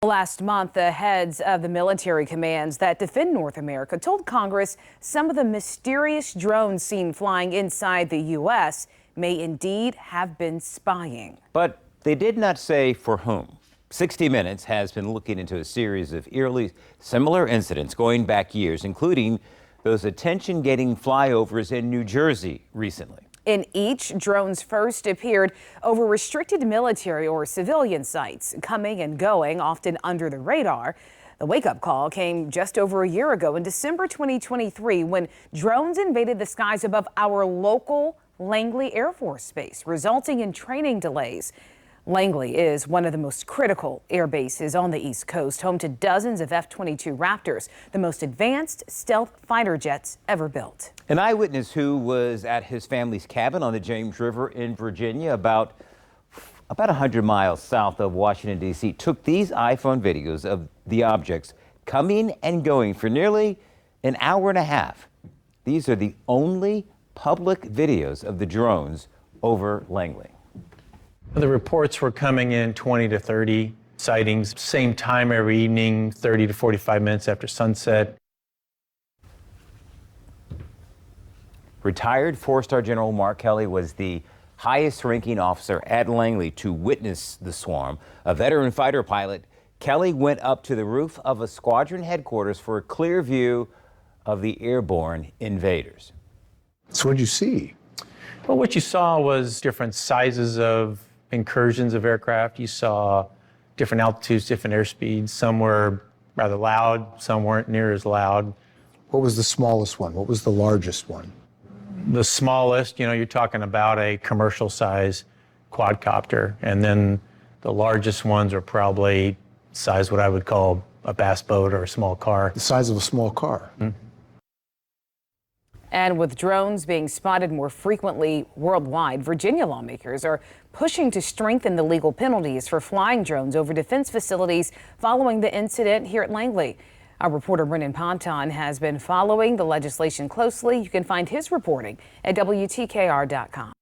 Last month, the heads of the military commands that defend North America told Congress some of the mysterious drones seen flying inside the U.S. may indeed have been spying. But they did not say for whom. 60 Minutes has been looking into a series of eerily similar incidents going back years, including those attention-getting flyovers in New Jersey recently. In each, drones first appeared over restricted military or civilian sites, coming and going, often under the radar. The wake-up call came just over a year ago in December 2023 when drones invaded the skies above our local Langley Air Force Base, resulting in training delays. Langley is one of the most critical air bases on the East Coast, home to dozens of F-22 Raptors, the most advanced stealth fighter jets ever built. An eyewitness who was at his family's cabin on the James River in Virginia, about 100 miles south of Washington, D.C., took these iPhone videos of the objects coming and going for nearly an hour and a half. These are the only public videos of the drones over Langley. The reports were coming in 20 to 30 sightings, same time every evening, 30 to 45 minutes after sunset. Retired four-star General Mark Kelly was the highest-ranking officer at Langley to witness the swarm. A veteran fighter pilot, Kelly went up to the roof of a squadron headquarters for a clear view of the airborne invaders. So what'd you see? Well, what you saw was different sizes of incursions of aircraft. You saw different altitudes, different airspeeds. Some were rather loud, some weren't near as loud. What was the smallest one? What was the largest one? The smallest, you're talking about a commercial size quadcopter. And then the largest ones are probably size what I would call a bass boat or a small car. The size of a small car. Mm-hmm. And with drones being spotted more frequently worldwide, Virginia lawmakers are pushing to strengthen the legal penalties for flying drones over defense facilities following the incident here at Langley. Our reporter Brennan Ponton has been following the legislation closely. You can find his reporting at WTKR.com.